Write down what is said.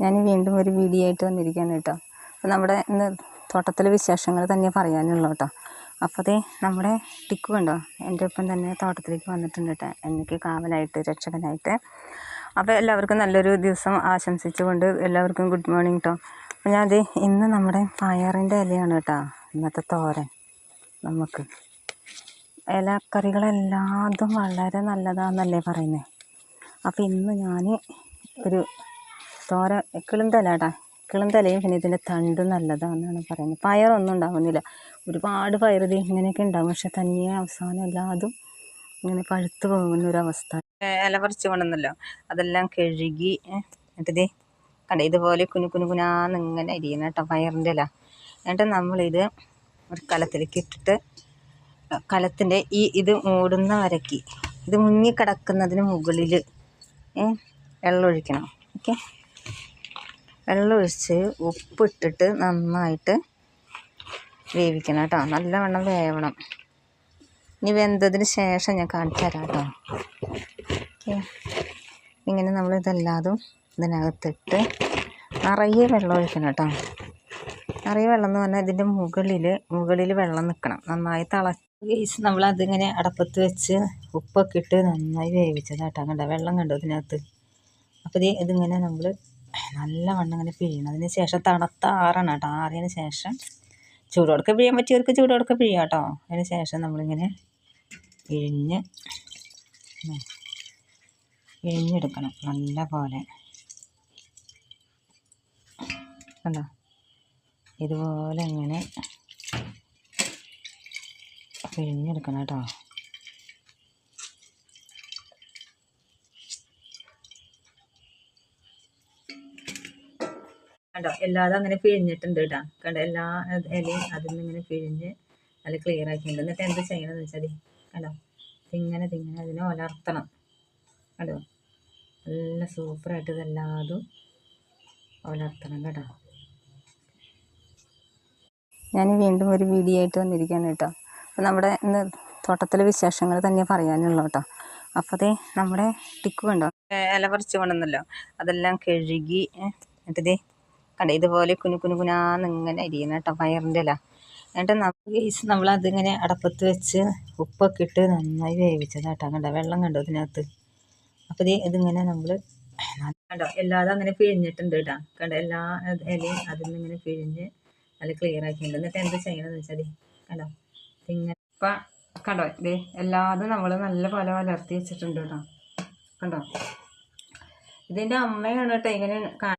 ഞാൻ വീണ്ടും ഒരു വീഡിയോ ആയിട്ട് വന്നിരിക്കുകയാണ് കേട്ടോ. അപ്പോൾ നമ്മുടെ ഇന്ന് തോട്ടത്തിലെ വിശേഷങ്ങൾ തന്നെ പറയാനുള്ളൂ കേട്ടോ. അപ്പോൾ അതേ നമ്മുടെ ടിക്കു കണ്ടോ എൻ്റെ ഒപ്പം തന്നെ തോട്ടത്തിലേക്ക് വന്നിട്ടുണ്ട് കേട്ടോ, എനിക്ക് കാവലായിട്ട് രക്ഷകനായിട്ട്. അപ്പോൾ എല്ലാവർക്കും നല്ലൊരു ദിവസം ആശംസിച്ചുകൊണ്ട് എല്ലാവർക്കും ഗുഡ് മോർണിംഗ് കേട്ടോ. അപ്പോൾ ഞാൻ അതേ ഇന്ന് നമ്മുടെ പയറിൻ്റെ ഇലയാണ് കേട്ടോ ഇന്നത്തെ തോരൻ. നമുക്ക് ഇലക്കറികളെല്ലാതും വളരെ നല്ലതാണെന്നല്ലേ പറയുന്നത്. അപ്പോൾ ഇന്ന് ഞാൻ ഒരു തോരൻ കിളുന്തല കിളുന്തലയും പിന്നെ ഇതിൻ്റെ തണ്ടും നല്ലതാണെന്നാണ് പറയുന്നത്. പയറൊന്നും ഉണ്ടാകുന്നില്ല, ഒരുപാട് പയർ ഇത് ഇങ്ങനെയൊക്കെ ഉണ്ടാകും, പക്ഷെ തനിയെ അവസാനം എല്ലാതും ഇങ്ങനെ പഴുത്ത് പോകുന്നൊരവസ്ഥ. ഇല പറിച്ച് കൊണ്ടുവന്നല്ലോ, അതെല്ലാം കഴുകി എന്നിട്ടിതേ കണ്ട ഇതുപോലെ കുനുകുനാന്ന് ഇങ്ങനെ അരിയണം കേട്ടോ പയറിൻ്റെ ഇല. എന്നിട്ട് നമ്മളിത് ഒരു കലത്തിലേക്ക് ഇട്ടിട്ട് കലത്തിൻ്റെ ഇത് മൂടുന്ന വരയ്ക്ക് ഇത് മുങ്ങിക്കിടക്കുന്നതിന് മുകളിൽ വെള്ളം ഒഴിക്കണം. ഓക്കെ, വെള്ളമൊഴിച്ച് ഉപ്പിട്ടിട്ട് നന്നായിട്ട് വേവിക്കണം കേട്ടോ. നല്ലവണ്ണം വേവണം. ഇനി വെന്തതിന് ശേഷം ഞാൻ കാണിച്ചു തരാം കേട്ടോ. ഓക്കെ, ഇങ്ങനെ നമ്മളിതെല്ലാതും ഇതിനകത്തിട്ട് നിറയെ വെള്ളം ഒഴിക്കണം കേട്ടോ. നിറയെ വെള്ളം എന്ന് പറഞ്ഞാൽ ഇതിൻ്റെ മുകളിൽ വെള്ളം നിൽക്കണം. നന്നായി തിളച്ച് നമ്മളതിങ്ങനെ അടപ്പത്ത് വെച്ച് ഉപ്പൊക്കെ ഇട്ട് നന്നായി വേവിച്ചതാട്ടോ. കണ്ടോ വെള്ളം കണ്ടോ ഇതിനകത്ത്. അപ്പോൾ ഇതിങ്ങനെ നമ്മൾ നല്ലവണ്ണം ഇങ്ങനെ പിഴിയണം. അതിന് ശേഷം തണുത്താറണം കേട്ടോ. ആറിയതിന് ശേഷം ചൂടോടൊക്കെ പിഴിയാൻ പറ്റിയവർക്ക് ചൂടോടൊക്കെ പിഴിയാം കേട്ടോ. അതിന് ശേഷം നമ്മളിങ്ങനെ പിഴിഞ്ഞെടുക്കണം നല്ല പോലെ. കണ്ടോ ഇതുപോലെ ഇങ്ങനെ പിഴിഞ്ഞെടുക്കണം കേട്ടോ. കണ്ടോ എല്ലാതും അങ്ങനെ പിഴിഞ്ഞിട്ടുണ്ട് കേട്ടോ. കണ്ടോ എല്ലാ ഇലയും അതിൽ നിന്ന് ഇങ്ങനെ പിഴിഞ്ഞ് നല്ല ക്ലിയർ ആക്കിയിട്ടുണ്ട്. എന്നിട്ട് എന്ത് ചെയ്യണമെന്ന് വെച്ചാൽ കണ്ടോ തിങ്ങനെ അതിനെ ഉലർത്തണം. കണ്ടോ നല്ല സൂപ്പറായിട്ട് ഇതെല്ലാതും ഉലർത്തണം കേട്ടോ. ഞാൻ വീണ്ടും ഒരു വീഡിയോ ആയിട്ട് വന്നിരിക്കുകയാണ് കേട്ടോ. അപ്പോൾ നമ്മുടെ ഇന്ന് തോട്ടത്തിലെ വിശേഷങ്ങൾ തന്നെ പറയാനുള്ളൂ കേട്ടോ. അപ്പോൾ അതേ നമ്മുടെ ടിക്കു കണ്ടോ ഇല പറിച്ച് കൊണ്ടുവന്നല്ലോ, അതെല്ലാം കഴുകി എന്നിട്ടിതേ കണ്ടോ ഇതുപോലെ കുനുകുനാന്ന് ഇങ്ങനെ അരിയണം കേട്ടോ പയറിൻ്റെ ഇല. എന്നിട്ട് നമ്മളതിങ്ങനെ അടപ്പത്ത് വെച്ച് ഉപ്പൊക്കെ ഇട്ട് നന്നായി വേവിച്ചതാട്ടോ. കണ്ടോ വെള്ളം കണ്ടോ ഇതിനകത്ത്. അപ്പോൾ ഇതിങ്ങനെ നമ്മൾ കണ്ടോ എല്ലാതും അങ്ങനെ പിഴിഞ്ഞിട്ടുണ്ട് കേട്ടോ. കണ്ടോ എല്ലാ ഇലയും അതിൽ നിന്ന് ഇങ്ങനെ പിഴിഞ്ഞ് നല്ല ക്ലിയർ ആക്കിയിട്ടുണ്ട്. എന്നിട്ട് എന്ത് ചെയ്യണമെന്ന് വെച്ചാൽ കണ്ടോ ഇങ്ങനെ ഇപ്പം കണ്ടോ എല്ലാതും നമ്മൾ നല്ല പോലെ വളർത്തി വെച്ചിട്ടുണ്ട് കേട്ടോ. കണ്ടോ ഇതിൻ്റെ അമ്മയാണ് കേട്ടോ ഇങ്ങനെ